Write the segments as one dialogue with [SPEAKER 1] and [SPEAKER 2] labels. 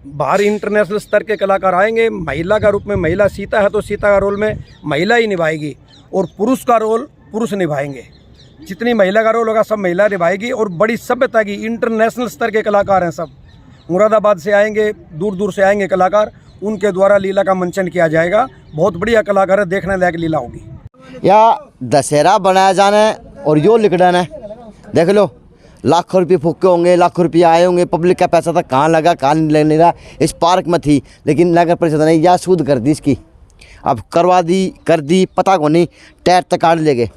[SPEAKER 1] बाहर इंटरनेशनल स्तर के कलाकार आएंगे। महिला का रूप में महिला सीता है तो सीता का रोल में महिला ही निभाएगी और पुरुष का रोल पुरुष निभाएंगे। जितनी महिला का रोल होगा सब महिला निभाएगी। और बड़ी सभ्यता की इंटरनेशनल स्तर के कलाकार हैं, सब मुरादाबाद से आएंगे, दूर दूर से आएंगे कलाकार, उनके द्वारा लीला का मंचन किया जाएगा। बहुत बढ़िया कलाकार है, देखने लायक लीला होगी।
[SPEAKER 2] या दशहरा बनाया जाना है और यो लिखना है, देख लो लाखों रुपये फूके होंगे, लाखों रुपये आए होंगे, पब्लिक का पैसा था कहाँ लगा कहाँ नहीं लगने रहा। इस पार्क में थी लेकिन नगर परिषद ने या सूद कर दी इसकी, अब करवा दी कर दी पता को नहीं, टायर तक काट ले गए।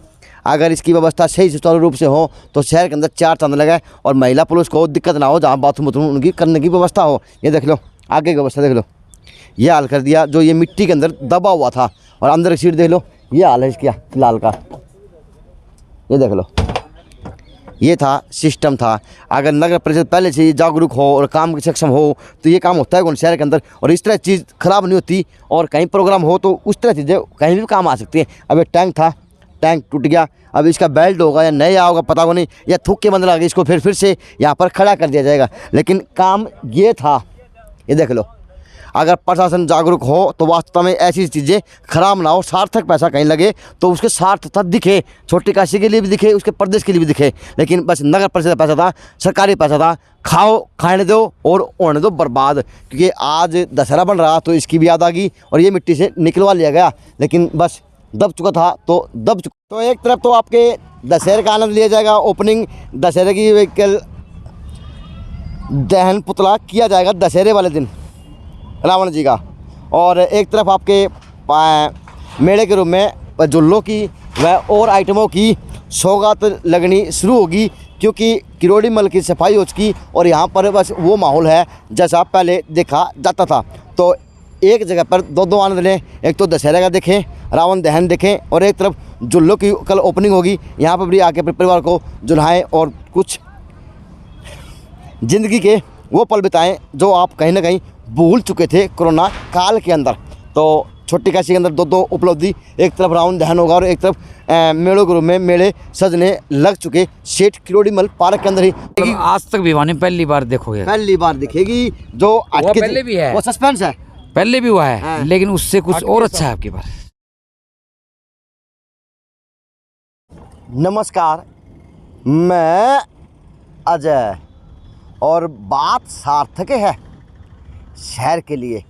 [SPEAKER 2] अगर इसकी व्यवस्था सही सुचारू रूप से हो तो शहर के अंदर 4 चांद लगाए और महिला पुरुष को दिक्कत ना हो, जहाँ बाथरूम उनकी करने की व्यवस्था हो। ये देख लो आगे की व्यवस्था देख लो, ये हाल कर दिया। जो ये मिट्टी के अंदर दबा हुआ था और अंदर की सीट देख लो, ये हाल है इसका फिलहाल का। ये देख लो, ये था सिस्टम था। अगर नगर परिषद पहले से जागरूक हो और काम की सक्षम हो तो ये काम होता है कौन शहर के अंदर, और इस तरह चीज़ ख़राब नहीं होती। और कहीं प्रोग्राम हो तो उस तरह चीज़ें कहीं भी काम आ सकती हैं। अब ये टैंक था, टैंक टूट गया, अब इसका बेल्ट होगा या नया होगा पता को नहीं, या थूक के बंद लगा, इसको फिर से यहाँ पर खड़ा कर दिया जाएगा। लेकिन काम ये था, ये देख लो। अगर प्रशासन जागरूक हो तो वास्तव में ऐसी चीज़ें खराब ना हो, सार्थक पैसा कहीं लगे तो उसके सार्थकता दिखे, छोटी काशी के लिए भी दिखे, उसके प्रदेश के लिए भी दिखे। लेकिन बस नगर परिषद पैसा था, सरकारी पैसा था, खाओ खाने दो और होने दो बर्बाद। क्योंकि आज दशहरा बन रहा तो इसकी भी याद आ गई और ये मिट्टी से निकलवा लिया गया, लेकिन बस दब चुका था तो दब चुका। तो एक तरफ तो आपके दशहरे का आनंद लिया जाएगा, ओपनिंग दशहरे की व्हीकल दहन पुतला किया जाएगा दशहरे वाले दिन रावण जी का, और एक तरफ आपके मेले के रूप में जुल्लों की व और आइटमों की सौगात लगनी शुरू होगी। क्योंकि किरोड़ी मल की सफाई हो चुकी और यहाँ पर बस वो माहौल है जैसा पहले देखा जाता था। तो एक जगह पर दो आनंद लें, एक तो दशहरे का देखें, रावण दहन देखें, और एक तरफ जुल्लों की कल ओपनिंग होगी, यहाँ पर भी आके अपने परिवार को जुल्हाएँ और कुछ ज़िंदगी के वो पल बिताएं जो आप कहीं ना कहीं भूल चुके थे कोरोना काल के अंदर। तो छोटी काशी के अंदर दो उपलब्धि, एक तरफ रावण दहन होगा और एक तरफ मेलों के रूप में मेले सजने लग चुके सेठ किरोड़ी मल पार्क के अंदर ही।
[SPEAKER 3] आज तक भिवानी पहली बार देखोगे,
[SPEAKER 2] पहली बार दिखेगी। जो
[SPEAKER 3] पहले भी है,
[SPEAKER 2] वो सस्पेंस है,
[SPEAKER 3] पहले भी हुआ है, लेकिन उससे कुछ और अच्छा है आपकी बार।
[SPEAKER 2] नमस्कार, मैं अजय और बात सार्थक है शहर के लिए,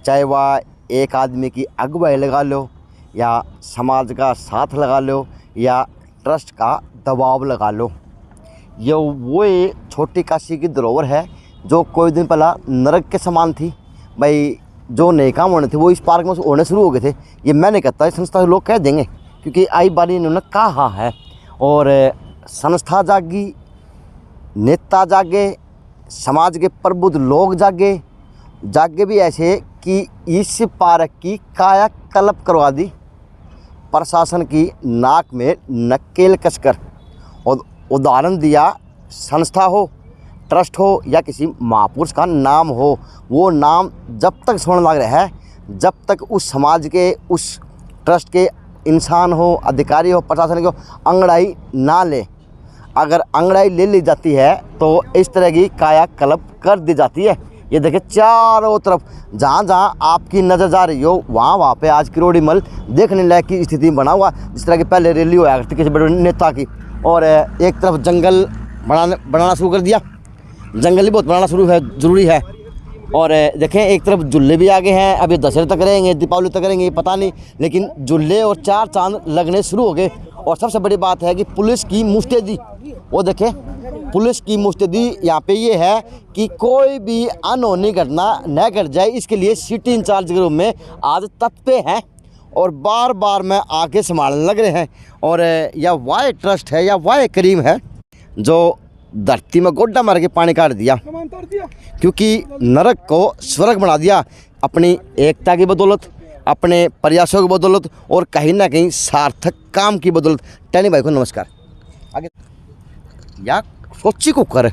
[SPEAKER 2] चाहे वह एक आदमी की अगुवाई लगा लो या समाज का साथ लगा लो या ट्रस्ट का दबाव लगा लो। ये वो छोटी काशी की धरोहर है जो कोई दिन पहला नरक के समान थी। भाई जो नए काम होने थे वो इस पार्क में होने शुरू हो गए थे। ये मैं नहीं कहता, संस्था के लोग कह देंगे क्योंकि आई बारी इन्होंने कहा है। और संस्था जागी, नेता जागे, समाज के प्रबुद्ध लोग जागे भी ऐसे कि इस पार्क की काया कल्प करवा दी प्रशासन की नाक में नकेल कसकर। और उदाहरण दिया, संस्था हो, ट्रस्ट हो या किसी महापुरुष का नाम हो, वो नाम जब तक सुनने लग रहा है जब तक उस समाज के, उस ट्रस्ट के इंसान हो, अधिकारी हो, प्रशासन को अंगड़ाई ना ले। अगर अंगड़ाई ले ली जाती है तो इस तरह की काया कल्प कर दी जाती है। ये देखिए चारों तरफ जहाँ जहाँ आपकी नज़र जा रही हो वहाँ पे आज किरोड़ी मल देखने लायक की स्थिति में बना हुआ। जिस तरह की पहले रैली हुआ करती किसी बड़े नेता की, और एक तरफ जंगल बनाना शुरू कर दिया। जंगल ही बहुत बनाना शुरू है, ज़रूरी है। और देखें एक तरफ झूले भी आगे हैं, अभी दशहरे तक रहेंगे, दीपावली तक रहेंगे, पता नहीं, लेकिन झूले और 4 चांद लगने शुरू हो गए। और सबसे बड़ी बात है कि पुलिस की मुस्तैदी, वो देखें पुलिस की मुस्तैदी यहाँ पे ये है कि कोई भी अनहोनी घटना न घट जाए, इसके लिए सिटी इंचार्ज के रूप में आज तत्पे हैं और बार बार में आके संभालने लग रहे हैं। और यह वाह ट्रस्ट है या वाह करीम है जो धरती में गोड्डा मार के पानी काट दिया, क्योंकि नरक को स्वर्ग बना दिया अपनी एकता की बदौलत, अपने प्रयासों की बदौलत और कहीं ना कहीं सार्थक काम की बदौलत। टैनी भाई को नमस्कार। आगे या सोची को कर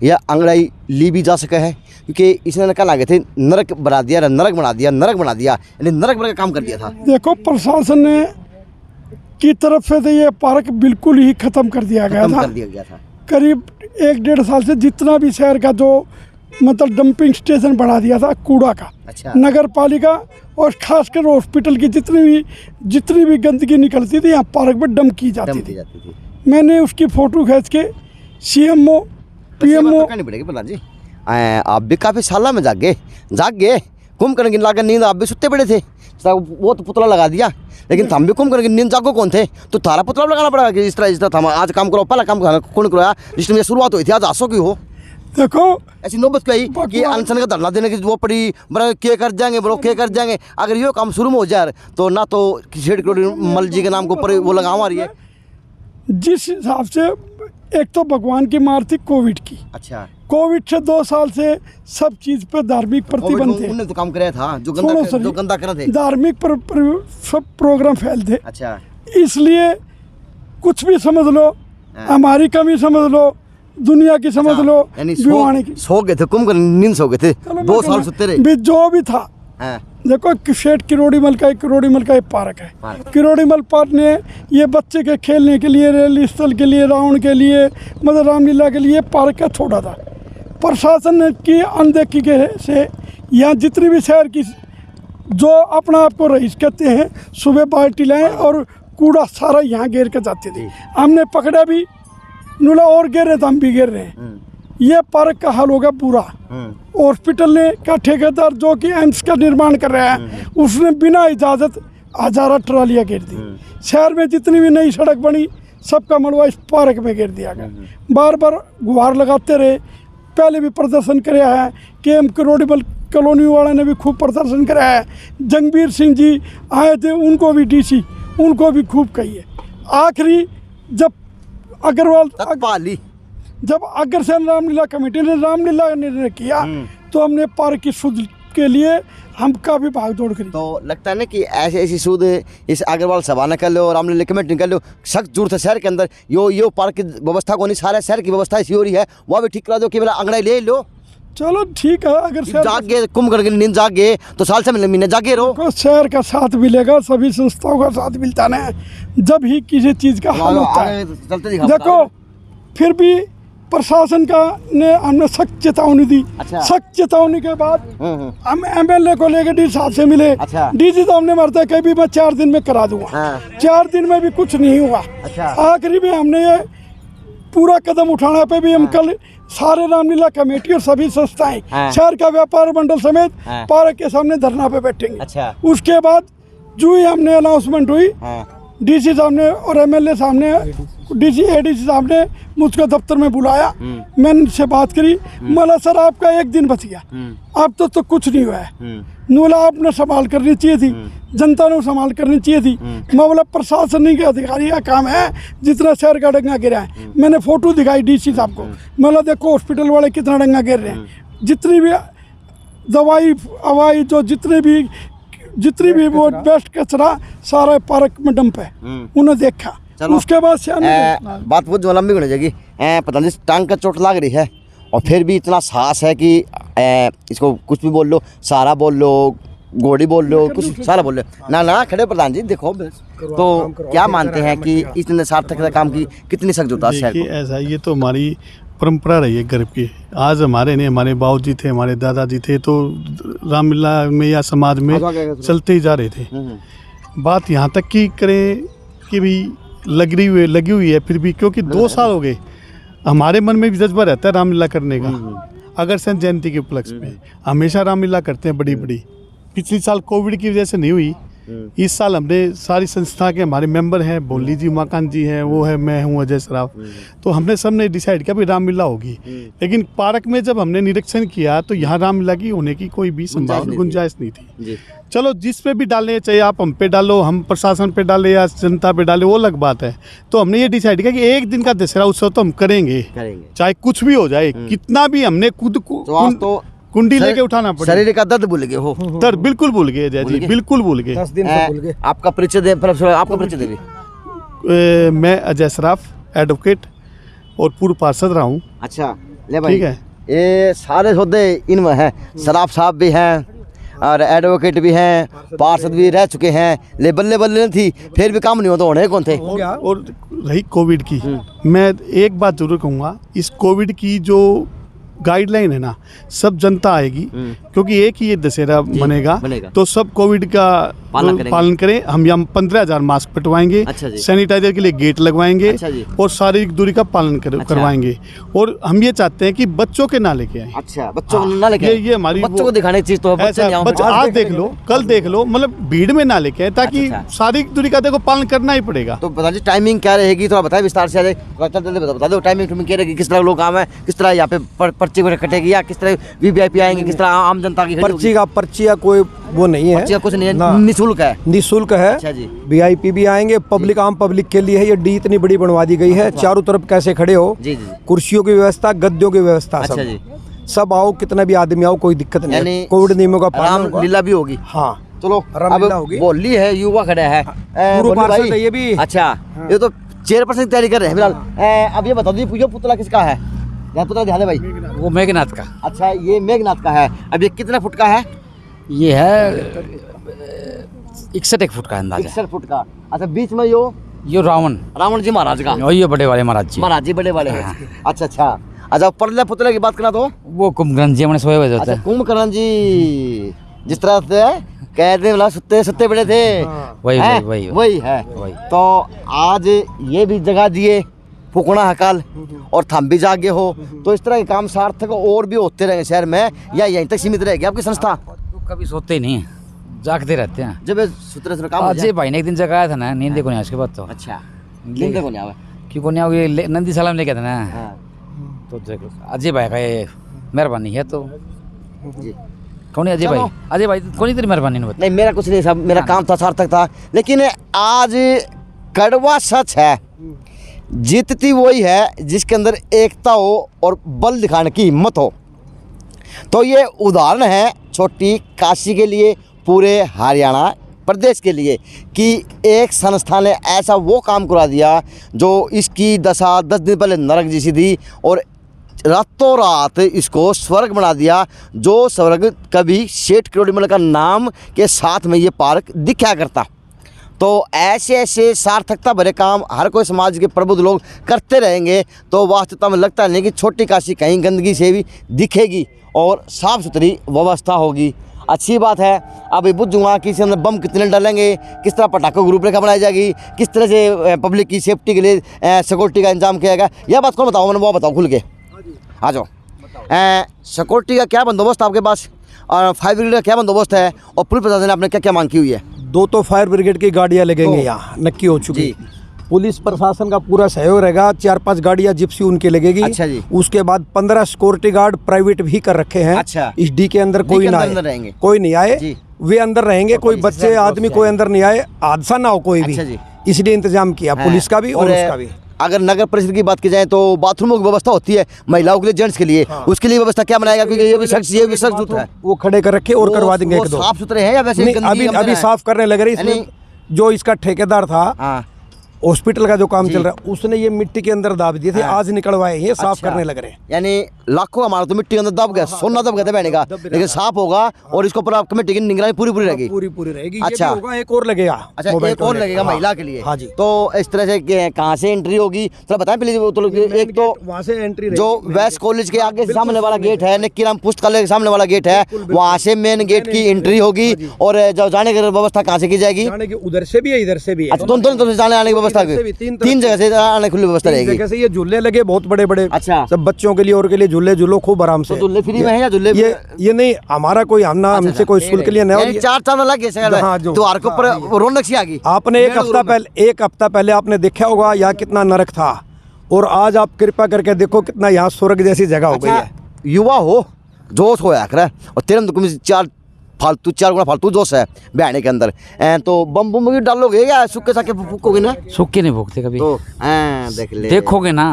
[SPEAKER 2] या अंगड़ाई ली भी जा सके है, क्योंकि इसने कल आगे थे नरक बना दिया, नरक बना दिया, नरक बना दिया, यानी नरक बना काम कर दिया था।
[SPEAKER 4] देखो प्रशासन ने की तरफ से तो ये पार्क बिल्कुल ही खत्म कर दिया गया था।
[SPEAKER 2] कर दिया गया था।
[SPEAKER 4] करीब 1-1.5 साल से जितना भी शहर का जो मतलब डंपिंग स्टेशन बढ़ा दिया था कूड़ा का।
[SPEAKER 2] अच्छा।
[SPEAKER 4] नगर पालिका और खासकर हॉस्पिटल की जितनी भी गंदगी निकलती थी यहाँ पार्क में डंप की जाती
[SPEAKER 2] दम दी
[SPEAKER 4] थी।
[SPEAKER 2] जाती थी।
[SPEAKER 4] मैंने उसकी फ़ोटो खींच के CMO PMO
[SPEAKER 2] करनी पड़ेगी प्रधान जी। आप भी काफ़ी साल में जाग गए कुंभकर्ण की लागत नींद आप भी सुते पड़े थे, वो तो पुतला लगा दिया, लेकिन हम भी कुंभकर्ण की नींद जागो कौन थे, तो तारा पुतला लगाना पड़ेगा कि इस तरह था आज काम करो, पहला काम कौन करो, जिसमें ये शुरुआत हुई थी आज आसो की हो।
[SPEAKER 4] देखो
[SPEAKER 2] ऐसी नौबत क्यों आई कि अनशन का धरना देने की वो पड़ी, बड़ा क्या कर जाएंगे बोलो क्या कर जाएंगे। अगर ये काम शुरू में हो जाए तो ना तो किसी मल जी के नाम के ऊपर वो लगा हमारी है।
[SPEAKER 4] जिस हिसाब से एक तो भगवान की मार थी कोविड की।
[SPEAKER 2] अच्छा।
[SPEAKER 4] कोविड से 2 साल से सब चीज पे धार्मिक प्रतिबंध थे।
[SPEAKER 2] उन्होंने तो काम कराया था जो गंदा कर रहे थे,
[SPEAKER 4] धार्मिक सब प्रोग्राम फैल थे।
[SPEAKER 2] अच्छा।
[SPEAKER 4] इसलिए कुछ भी समझ लो, हमारी कमी समझ लो, दुनिया की समझ लो, भिवानी की।
[SPEAKER 2] सो गए थे कुंभकर्ण नींद सो गए थे, 2 साल सुते रहे।
[SPEAKER 4] जो भी था देखो शेठ किरोड़ीमल का एक पार्क है। किरोड़ीमल पार्क ने ये बच्चे के खेलने के लिए, रेल स्थल के लिए, रावण के लिए, मतलब रामलीला के लिए पार्क का छोड़ा था। प्रशासन की अनदेखी के से यहाँ जितनी भी शहर की जो अपना आप को रईस कहते हैं सुबह बाल्टी लाएं और कूड़ा सारा यहाँ घेर के जाते थे। हमने पकड़ा भी नूला और गिर रहे थे, हम भी गिर रहे हैं। ये पार्क का हाल होगा पूरा। हॉस्पिटल ने का ठेकेदार जो कि एम्स का निर्माण कर रहा है उसने बिना इजाज़त 1000 ट्रालियाँ गिर दी। शहर में जितनी भी नई सड़क बनी सबका मलबा इस पार्क में गिर दिया गया। बार बार गुहार लगाते रहे, पहले भी प्रदर्शन कराया है, KM किरोड़ीमल कॉलोनी वाले ने भी खूब प्रदर्शन कराया है। जंगबीर सिंह जी आए थे, उनको भी DC उनको भी खूब कही है। आखिरी जब अग्रवाल जब अग्रसेन रामलीला कमेटी ने रामलीला का निर्णय किया तो हमने पार्क की शुद्ध के लिए हम काफ़ी भाग दौड़ करी।
[SPEAKER 2] तो लगता है ना कि ऐसी शुद्ध इस अग्रवाल सभा ने कर लो, रामलीला कमेटी कर लो, सख्त जरूरत है शहर के अंदर यो पार्क की व्यवस्था को नहीं, सारे शहर की व्यवस्था इसी हो रही है, वह भी ठीक करा दो कि मेरा अंगड़ा ले लो।
[SPEAKER 4] चलो ठीक है, अगर
[SPEAKER 2] जाग गए कुंभकर्ण की नींद जाग गए तो साल से महीने जागे रहो।
[SPEAKER 4] शहर का साथ मिलेगा, सभी संस्थाओं का साथ मिलता ना जब ही किसी चीज़ का हल होता है। देखो फिर भी प्रशासन का ने हमने सख्त चेतावनी दी।
[SPEAKER 2] अच्छा।
[SPEAKER 4] सख्त चेतावनी के बाद हम MLA को लेकर DC साहब से मिले।
[SPEAKER 2] अच्छा।
[SPEAKER 4] DC साहब ने मरता कहीं भी मैं 4 दिन में करा दूंगा। 4 दिन में भी कुछ नहीं हुआ।
[SPEAKER 2] अच्छा।
[SPEAKER 4] आखिरी में हमने ये पूरा कदम उठाने पे भी हम कल सारे रामलीला कमेटी और सभी संस्थाएं शहर का व्यापार मंडल समेत पार्क के सामने धरना पे बैठेंगे।
[SPEAKER 2] अच्छा।
[SPEAKER 4] उसके बाद जो ही हमने अनाउंसमेंट हुई DC साहब ने और MLA साहब ने ADC साहब ने मुझको दफ्तर में बुलाया। मैंने उनसे बात करी, बोला सर आपका 1 दिन बच गया, अब तो कुछ नहीं हुआ है। नूला आपने संभाल करनी चाहिए थी, जनता ने संभाल करनी चाहिए थी। मैं बोला प्रशासन के अधिकारी का काम है जितना शहर का डंगा गिरा है। मैंने फोटो दिखाई DC साहब को, बोला देखो हॉस्पिटल वाले कितना डंगा गिर रहे हैं, जितनी भी दवाई अवाई जो जितनी भी वो बेस्ट कचरा सारा पार्क में डंप है। उन्हें देखा, उसके बाद से
[SPEAKER 2] बात बहुत जो लंबी होने जाएगी। पता नहीं टांग का चोट लग रही है और फिर भी इतना साहस है कि इसको कुछ भी बोल लो, सारा बोल लो, घोड़ी बोल लो, कुछ सारा बोल लो ना खड़े प्रधान जी देखो। तो क्या मानते हैं कि इतने सार्थक काम की कितनी सख्त होता है?
[SPEAKER 5] ऐसा ये तो हमारी परंपरा रही है गर्व की। आज हमारे बाबूजी थे, हमारे दादाजी थे, तो रामलीला में या समाज में चलते ही जा रहे थे। बात यहाँ तक की करें कि भी लगी हुई है फिर भी, क्योंकि 2 साल हो गए हमारे मन में भी जज्बा रहता है रामलीला करने का। अग्रसेन जयंती के उपलक्ष्य में हमेशा रामलीला करते हैं बड़ी। पिछले साल कोविड की वजह से नहीं हुई, इस साल हमने सारी संस्था के हमारे मेंबर हैं, भोली जी, उमाकांत जी हैं, वो है, मैं हूँ, अजय सराफ, तो हमने सबने डिसाइड किया भी रामलीला होगी। लेकिन पार्क में जब हमने निरीक्षण किया तो यहाँ रामलीला की होने की कोई भी संभावना गुंजाइश नहीं थी। चलो जिस पे भी डालें, चाहे आप हम पे डालो, हम प्रशासन पे डाले या जनता पे डाले, वो अलग बात है। तो हमने ये डिसाइड किया कि 1 दिन का दशहरा उत्सव तो हम करेंगे चाहे कुछ भी हो जाए, कितना भी हमने खुद को कुंडी लेके उठाना पड़े।
[SPEAKER 2] शरीर का दर्द भूल गए हो?
[SPEAKER 5] दर्द बिल्कुल भूल गए जय जी, बिल्कुल भूल गए।
[SPEAKER 1] 10 दिन से भूल गए।
[SPEAKER 2] आपका परिचय दे, आपका परिचय दे।
[SPEAKER 5] मैं अजय सराफ, एडवोकेट और पूर्व पार्षद रहा हूँ।
[SPEAKER 2] अच्छा ले भाई,
[SPEAKER 5] ठीक है।
[SPEAKER 2] ये सारे सौदे इनमें हैं, सराफ साहब भी हैं और एडवोकेट भी हैं, पार्षद भी रह चुके हैं। ले बल्ले थी फिर भी काम नहीं होता, होने कौन थे?
[SPEAKER 5] और रही कोविड की, मैं एक बात जरूर कहूँगा, इस कोविड की जो गाइडलाइन है ना, सब जनता आएगी क्योंकि एक ही ये दशहरा बनेगा, तो सब कोविड का पालन करें। हम यहाँ 15,000 मास्क पटवाएंगे, सैनिटाइजर के लिए गेट लगवाएंगे और शारीरिक दूरी का पालन करवाएंगे। और हम ये चाहते हैं कि बच्चों के ना लेके आए।
[SPEAKER 2] अच्छा, बच्चों को ना लेके,
[SPEAKER 5] ये हमारी
[SPEAKER 2] बच्चों को दिखाने की चीज तो
[SPEAKER 5] बच्चे आज देख लो, कल देख लो, मतलब भीड़ में ना लेके आए, ताकि शारीरिक दूरी का देखो पालन करना ही पड़ेगा।
[SPEAKER 2] तो बता दीजिए टाइमिंग क्या रहेगी, थोड़ा बताए विस्तार से, बता दो टाइमिंग क्या रहेगी, किस तरह लोग आए, किस तरह यहाँ पे पर्ची कटेगी, या किस तरह वीवीआईपी आएंगे, किस तरह आम जनता की
[SPEAKER 1] पर्ची का कोई वो नहीं है,
[SPEAKER 2] कुछ नहीं है, निःशुल्क है,
[SPEAKER 1] निःशुल्क है।
[SPEAKER 2] अच्छा जी।
[SPEAKER 1] वीआईपी भी आएंगे, पब्लिक आम पब्लिक के लिए है। ये डी इतनी बड़ी बनवा दी गई है, चारों तरफ कैसे खड़े हो, कुर्सियों की व्यवस्था, गद्दों की व्यवस्था, सब आओ, कितना भी आदमी आओ, कोई दिक्कत नहीं है। कोविड नियमों का पालन,
[SPEAKER 2] लीला भी होगी।
[SPEAKER 1] हाँ
[SPEAKER 2] चलो, अब बोली है, युवा खड़े है,
[SPEAKER 1] ये भी।
[SPEAKER 2] अच्छा, ये तो चेयरपर्सन की तैयारी कर रहे हैं फिलहाल। अब ये बता दीजिए, पूछो पुतला किसका है, पुतला ध्यान है भाई?
[SPEAKER 3] वो मेघनाथ का।
[SPEAKER 2] अच्छा, ये मेघनाथ का है। अब ये कितने फुट का है?
[SPEAKER 3] ये है 61 फुट का अंदाजा।
[SPEAKER 2] 61 फुट का। अच्छा, बीच में यो रावण जी महाराज का,
[SPEAKER 3] ये बड़े वाले महाराज जी
[SPEAKER 2] बड़े वाले हैं। अच्छा अच्छा। अच्छा, परले पुतले की बात करना तो
[SPEAKER 3] वो कुंभकर्ण जी हमने सोए हुए होते हैं।
[SPEAKER 2] कुंभकर्ण जी जिस तरह से कहते वाला सुत्ते बड़े थे, वही है। तो आज ये भी जगह दिए, फुकना हकाल, और थम भी जागे हो, तो इस तरह के काम सार्थक और भी होते रहेंगे शहर में, या यहीं तक सीमित रहेगी आपकी संस्था?
[SPEAKER 3] कभी सोते ही नहीं, जागते रहते हैं।
[SPEAKER 2] जब सूत्र से काम
[SPEAKER 3] अजय भाई ने एक दिन जगाया था ना, नींद को नहीं उसके बाद तो।
[SPEAKER 2] अच्छा, नींद को नहीं आवे,
[SPEAKER 3] क्यों को नहीं आओगे, नंदी सलाम लेके था ना, तो अजय भाई का ये मेहरबानी है। तो कौन है अजय भाई कौन तेरी मेहरबानी
[SPEAKER 2] नहीं, मेरा कुछ नहीं, सब मेरा काम था, सार्थक था। लेकिन आज कड़वा सच है, जीतती वही है जिसके अंदर एकता हो और बल दिखाने की हिम्मत हो। तो ये उदाहरण है छोटी काशी के लिए, पूरे हरियाणा प्रदेश के लिए, कि एक संस्था ने ऐसा वो काम करा दिया जो इसकी दशा 10 दिन पहले नरक जैसी थी, और रातों रात इसको स्वर्ग बना दिया, जो स्वर्ग कभी सेठ किरोड़ीमल का नाम के साथ में ये पार्क दिखा करता। तो ऐसे ऐसे सार्थकता भरे काम हर कोई समाज के प्रबुद्ध लोग करते रहेंगे, तो वास्तविकता में लगता नहीं कि छोटी काशी कहीं गंदगी से भी दिखेगी और साफ़ सुथरी व्यवस्था होगी। अच्छी बात है। अब बुझूँगा कि इसके अंदर बम कितने डालेंगे, किस तरह पटाखों की रूपरेखा बनाई जाएगी, किस तरह से पब्लिक की सेफ्टी के लिए सिक्योरिटी का इंतजाम किया जाएगा, यह बात कौन बताओ, मैंने वो बताओ खुल के। आ जाओ। सिक्योरिटी का क्या बंदोबस्त आपके पास, और फायर ब्रिगेड का क्या बंदोबस्त है, और पुलिस प्रशासन ने आपने क्या क्या मांग की हुई है?
[SPEAKER 1] 2 तो फायर ब्रिगेड की गाड़ियाँ लगेंगे, यहाँ नक्की हो चुकी। पुलिस प्रशासन का पूरा सहयोग रहेगा, 4-5 गाड़ियाँ जिप्सी उनकी लगेगी।
[SPEAKER 2] अच्छा जी।
[SPEAKER 1] उसके बाद 15 सिक्योरिटी गार्ड प्राइवेट भी कर रखे हैं।
[SPEAKER 2] अच्छा।
[SPEAKER 1] इस डी के अंदर कोई ना आए, कोई नहीं आए, वे अंदर रहेंगे, कोई बच्चे आदमी कोई अंदर नहीं आए, हादसा ना हो कोई भी, इसलिए इंतजाम किया पुलिस का भी और उसका भी।
[SPEAKER 2] अगर नगर परिषद की बात की जाए तो बाथरूमों की व्यवस्था होती है महिलाओं के लिए, जेंट्स के लिए, उसके लिए व्यवस्था क्या बनाएगा? क्योंकि ये भी सख्त है,
[SPEAKER 1] वो खड़े कर रखे और करवा देंगे।
[SPEAKER 2] साफ सुथरे हैं या वैसे?
[SPEAKER 1] अभी साफ करने लग रही है। जो इसका ठेकेदार था, हॉस्पिटल का जो काम चल रहा है, उसने ये मिट्टी के अंदर दाब दिए थे, आज निकलवाए, ये साफ करने लग रहे हैं।
[SPEAKER 2] यानी लाखों हमारा तो मिट्टी के अंदर दब गया, सोना दब गया था बहने का, लेकिन साफ होगा और इसको पर कमेटी की निगरानी पूरी रहेगी,
[SPEAKER 1] पूरी रहेगी।
[SPEAKER 2] अच्छा,
[SPEAKER 1] होगा, एक और लगेगा।
[SPEAKER 2] अच्छा, एक और लगेगा महिला के लिए।
[SPEAKER 1] हाँ जी।
[SPEAKER 2] तो इस तरह से कहाँ से एंट्री होगी थोड़ा बताएं प्लीज। एक तो
[SPEAKER 1] वहाँ से एंट्री,
[SPEAKER 2] जो वेस्ट कॉलेज के आगे से सामने वाला गेट है, निक्कीराम पुस्तकालय के सामने वाला गेट है, वहाँ से मेन गेट की एंट्री होगी, और जो जाने की व्यवस्था कहाँ से की जाएगी?
[SPEAKER 1] उधर से भी है, इधर से भी है।
[SPEAKER 2] दोनों जाने आने की व्यवस्था, 3 जगह से आने खुली व्यवस्था रहेगी।
[SPEAKER 1] जगह से ये झूले लगे बहुत बड़े बड़े।
[SPEAKER 2] अच्छा,
[SPEAKER 1] सब बच्चों के लिए और के लिए झूलो खूब आराम से।
[SPEAKER 2] तो झूले फ्री में है या झूले?
[SPEAKER 1] ये नहीं, हमारा कोई हमसे कोई शुल्क लिए नहीं।
[SPEAKER 2] 4 चांद लग गए त्योहार के ऊपर, रौनक सी आ गई।
[SPEAKER 1] आपने एक हफ्ता पहले आपने देखा होगा यहाँ कितना नरक था, और आज आप कृपया करके देखो कितना यहाँ स्वर्ग जैसी जगह हो गई है।
[SPEAKER 2] युवा हो, जोश हो यार, और तेरे में 4 गुना फालतू जोश है बहने के अंदर। तो बम भी डालोगे या सूखे साके फूकोगे ना?
[SPEAKER 3] सूखे नहीं फूकते कभी,
[SPEAKER 2] तो देख ले,
[SPEAKER 3] देखोगे ना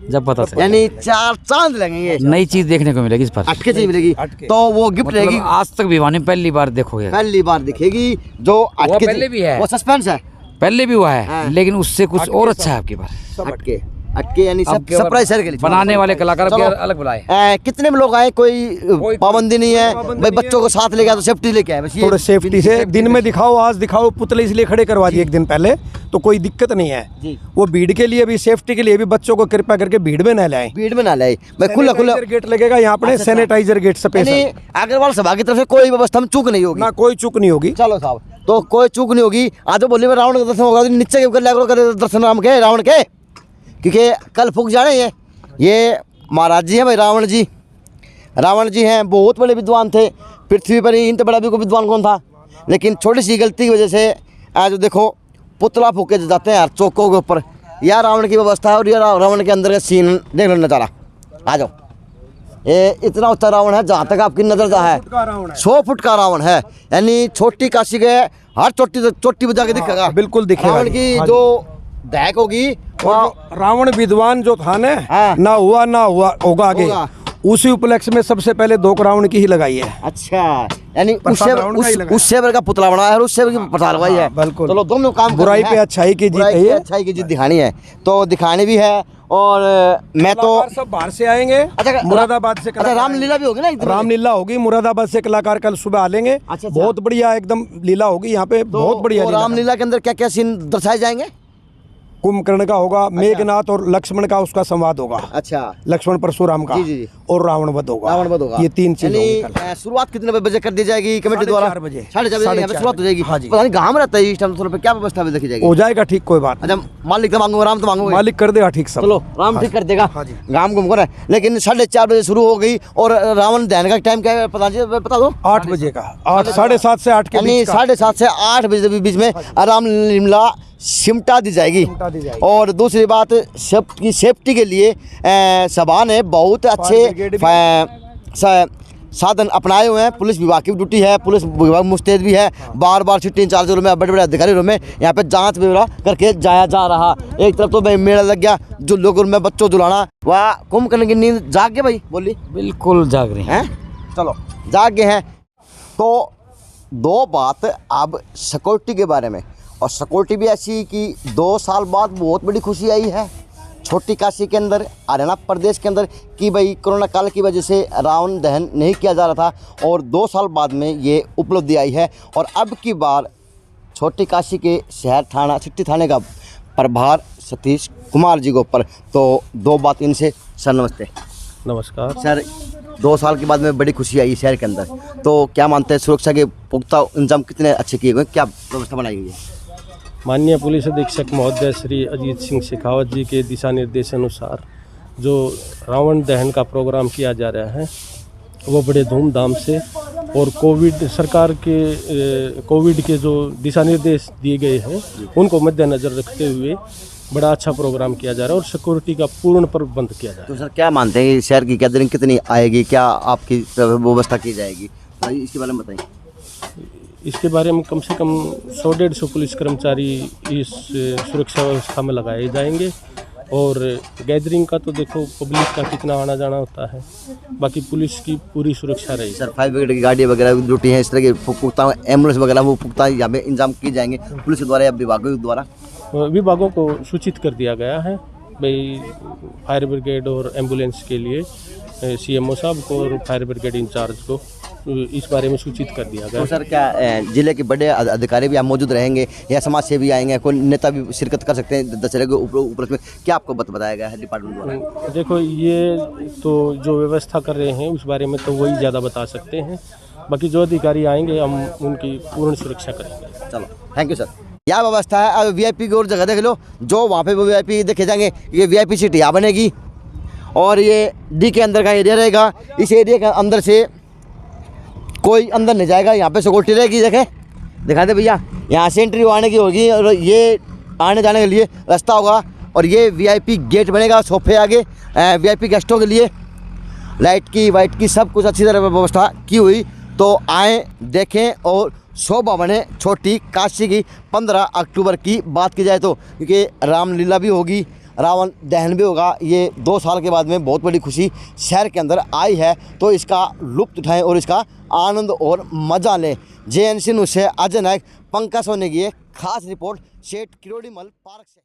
[SPEAKER 3] जब पता चलेगा।
[SPEAKER 2] यानी 4 चांद लगेंगे,
[SPEAKER 3] नई चीज देखने को मिलेगी इस पर,
[SPEAKER 2] अटके चीज मिलेगी, तो वो गिफ्ट रहेगी।
[SPEAKER 3] आज तक भी वानी पहली बार देखोगे,
[SPEAKER 2] पहली बार दिखेगी। जो अटके
[SPEAKER 3] पहले भी है,
[SPEAKER 2] वो सस्पेंस है,
[SPEAKER 3] पहले भी हुआ है, लेकिन उससे कुछ और अच्छा है आपकी बार।
[SPEAKER 2] अटके यानी सरप्राइज के लिए
[SPEAKER 3] बनाने वाले कलाकार अलग बुलाए।
[SPEAKER 2] कितने लोग आए, कोई पाबंदी नहीं है भाई, बच्चों को साथ लेके आए तो सेफ्टी लेके आए, बस
[SPEAKER 1] थोड़ा सेफ्टी से दिन में दिखाओ, आज दिखाओ, पुतले इसलिए खड़े करवा दिए एक दिन पहले, तो कोई दिक्कत नहीं है
[SPEAKER 2] जी।
[SPEAKER 1] वो भीड़ के लिए भी, सेफ्टी के लिए भी बच्चों को कृपया करके भीड़ में न लाएं।
[SPEAKER 2] भीड़ में ना लाए भाई, खुला खुला
[SPEAKER 1] गेट लगेगा यहाँ पे,
[SPEAKER 2] अच्छा।
[SPEAKER 1] सैनिटाइजर गेट स्पेशल,
[SPEAKER 2] यानी अग्रवाल सभा की तरफ से कोई व्यवस्था में चूक नहीं होगी।
[SPEAKER 1] ना कोई चूक नहीं होगी।
[SPEAKER 2] चलो साहब, तो कोई चूक नहीं होगी। आज तो बोली में रावण का दर्शन होगा, तो नीचे के कर दर्शन राम के, रावण के, क्योंकि कल फूक जाने ये महाराज जी हैं भाई, रावण जी हैं, बहुत बड़े विद्वान थे पृथ्वी पर ही, इनसे बड़ा भी कोई विद्वान कौन था। लेकिन छोटी सी गलती की वजह से आज देखो पुतला फूके जाते हैं हर चौकों के ऊपर। यह रावण की व्यवस्था है और यह रावण के अंदर का सीन देख लो नज़ारा। आ जाओ, ये इतना ऊंचा रावण है जहाँ तक आपकी नजर जा है, 100 फुट का रावण है। यानी छोटी काशी के हर चोटी बजा के दिखेगा,
[SPEAKER 1] बिल्कुल दिखेगा।
[SPEAKER 2] रावण की
[SPEAKER 1] हाँ
[SPEAKER 2] जो दहक होगी
[SPEAKER 1] और रावण विद्वान जो था ना,
[SPEAKER 2] हाँ।
[SPEAKER 1] ना हुआ होगा आगे, उसी उपलक्ष्य में सबसे पहले 2 रावण की ही लगाई है।
[SPEAKER 2] अच्छा, यानी
[SPEAKER 1] प्रसाद रावण का ही लगाया।
[SPEAKER 2] उस शेवर का पुतला बनाया है और उस शेवर की प्रसाद लगाई है।
[SPEAKER 1] बिल्कुल।
[SPEAKER 2] चलो दोनों काम
[SPEAKER 1] बुराई
[SPEAKER 2] करने
[SPEAKER 1] पे
[SPEAKER 2] हैं।
[SPEAKER 1] अच्छाई की जीत
[SPEAKER 2] बुराई
[SPEAKER 1] है
[SPEAKER 2] पे
[SPEAKER 1] ये।
[SPEAKER 2] अच्छाई की जीत दिखानी है, तो दिखानी भी है। और मैं तो
[SPEAKER 1] कलाकार सब बाहर से आएंगे,
[SPEAKER 2] अच्छा,
[SPEAKER 1] मुरादाबाद से
[SPEAKER 2] अच्छा, रामलीला भी होगी ना एक दिन?
[SPEAKER 1] रामलीला होगी, मुरादाबाद से कलाकार कल सुबह आ लेंगे।
[SPEAKER 2] अच्छा।
[SPEAKER 1] बहुत बढ़िया एकदम लीला होगी यहाँ पे, बहुत बढ़िया लीला।
[SPEAKER 2] रामलीला के अंदर क्या क्या सीन दर्शाए जाएंगे?
[SPEAKER 1] कुंभकर्ण का होगा, मेघनाथ और लक्ष्मण का उसका संवाद होगा,
[SPEAKER 2] अच्छा,
[SPEAKER 1] लक्ष्मण परशुराम का,
[SPEAKER 2] जी, जी, जी।
[SPEAKER 1] और रावण वध होगा।
[SPEAKER 2] रावण वध होगा।
[SPEAKER 1] ये 3 चीज होंगी
[SPEAKER 2] यानी
[SPEAKER 1] कल।
[SPEAKER 2] शुरुआत कितने बजे कर दी जाएगी कमेटी द्वारा?
[SPEAKER 1] 4:30 बजे।
[SPEAKER 2] 4:30 बजे यहाँ पे शुरुआत हो जाएगी।
[SPEAKER 1] हाँ जी।
[SPEAKER 2] पता नहीं गाँव में रहता है इस टाइम, थोड़ा पे क्या व्यवस्था भी देखी जाएगी?
[SPEAKER 1] हो जाएगा ठीक, कोई बात नहीं।
[SPEAKER 2] अच्छा, मालिक तो मांगूंगा, राम तो मांगूंगा,
[SPEAKER 1] मालिक कर देगा ठीक सब।
[SPEAKER 2] चलो राम ठीक कर देगा।
[SPEAKER 1] हाँ जी।
[SPEAKER 2] गांव घूम कर, लेकिन 4:30 बजे शुरू हो गई। और रावण दहन का टाइम क्या है बता दो?
[SPEAKER 1] 8 बजे का, 7:30 से 8 के
[SPEAKER 2] यानी
[SPEAKER 1] बीच का।
[SPEAKER 2] 7:30 से 8 बजे के बीच में रामलीला सिमटा दी जाएगी।
[SPEAKER 1] दी जाएगी।
[SPEAKER 2] और दूसरी बात, सबकी सेफ्टी के लिए सभा ने बहुत अच्छे साधन अपनाए हुए हैं। पुलिस विभाग की ड्यूटी है, पुलिस विभाग मुस्तैद भी है। बार बार सिटी इंचार्ज में, बड़े बड़े अधिकारियों में यहाँ पे जांच व्यवस्था करके जाया जा रहा। एक तरफ तो भाई मेला लग गया, जो लोगों में बच्चों झुलाना, वह कुंभकर्ण की नींद जाग के भाई बोली
[SPEAKER 3] बिल्कुल जाग रही हैं।
[SPEAKER 2] हैं, चलो जाग गए हैं। तो 2 बात अब सिक्योरिटी के बारे में, और सिक्योरिटी भी ऐसी कि 2 साल बाद बहुत बड़ी खुशी आई है छोटी काशी के अंदर, हरियाणा प्रदेश के अंदर, कि भाई कोरोना काल की वजह से रावण दहन नहीं किया जा रहा था, और 2 साल बाद में ये उपलब्धि आई है। और अब की बार छोटी काशी के शहर थाना सिटी थाने का प्रभार सतीश कुमार जी के ऊपर। तो 2 बात इनसे। सर नमस्ते।
[SPEAKER 6] नमस्कार
[SPEAKER 2] सर, 2 साल के बाद में बड़ी खुशी आई शहर के अंदर, तो क्या मानते हैं सुरक्षा के पुख्ता इंतजाम कितने अच्छे किए गए, क्या व्यवस्था बनाई गई है?
[SPEAKER 6] माननीय पुलिस अधीक्षक महोदय श्री अजीत सिंह शेखावत जी के दिशा निर्देश अनुसार जो रावण दहन का प्रोग्राम किया जा रहा है वो बड़े धूमधाम से, और कोविड के जो दिशा निर्देश दिए गए हैं उनको मद्देनज़र रखते हुए बड़ा अच्छा प्रोग्राम किया जा रहा है और सिक्योरिटी का पूर्ण प्रबंध किया जा रहा है।
[SPEAKER 2] तो सर क्या मानते हैं शहर की गैदरिंग कितनी आएगी, क्या आपकी व्यवस्था की जाएगी, इसके बारे में बताइए।
[SPEAKER 6] इसके बारे में कम से कम 100-150 पुलिस कर्मचारी इस सुरक्षा व्यवस्था में लगाए जाएंगे। और गैदरिंग का तो देखो पब्लिक का कितना आना जाना होता है, बाकी पुलिस की पूरी सुरक्षा रहेगी।
[SPEAKER 2] सर फायर ब्रिगेड की गाड़ी वगैरह ड्यूटी है, इस तरह की पुख्ता एम्बुलेंस वगैरह वो पुख्ता यहाँ पे इंतजाम किए जाएंगे पुलिस के द्वारा या विभागों के द्वारा?
[SPEAKER 6] विभागों को सूचित कर दिया गया है भाई, फायर ब्रिगेड और एम्बुलेंस के लिए CMO साहब को और फायर ब्रिगेड इंचार्ज को इस बारे में सूचित कर दिया गया।
[SPEAKER 2] तो सर क्या जिले के बड़े अधिकारी भी यहाँ मौजूद रहेंगे या समाज से भी आएंगे, कोई नेता भी शिरकत कर सकते हैं दशहरे के ऊपर में, क्या आपको बताया गया है डिपार्टमेंट द्वारा?
[SPEAKER 6] देखो ये तो जो व्यवस्था कर रहे हैं उस बारे में तो वही ज़्यादा बता सकते हैं, बाकी जो अधिकारी आएंगे हम उनकी पूर्ण सुरक्षा करेंगे।
[SPEAKER 2] चलो थैंक यू सर। यह व्यवस्था है। अब VIP की और जगह देख लो, जो वहाँ पे VIP देखे जाएंगे, ये VIP सीट यहाँ बनेगी और ये D के अंदर का एरिया रहेगा। इस एरिया के अंदर से कोई अंदर नहीं जाएगा, यहाँ पे सिक्योरिटी रहेगी। दिखा दे भैया, यहाँ से एंट्री आने की होगी और ये आने जाने के लिए रास्ता होगा। और ये VIP गेट बनेगा, सोफे आगे VIP गेस्टों के लिए, लाइट की वाइट की सब कुछ अच्छी तरह व्यवस्था की हुई। तो आएँ देखें और शोभा बने छोटी काशी की। 15 अक्टूबर की बात की जाए तो, क्योंकि रामलीला भी होगी, रावण दहन भी होगा। ये 2 साल के बाद में बहुत बड़ी खुशी शहर के अंदर आई है, तो इसका लुत्फ़ उठाएं और इसका आनंद और मजा लें। JNC न्यूज़ से अजय नायक, पंकज सोनी की खास रिपोर्ट, सेठ किरोड़ीमल पार्क से।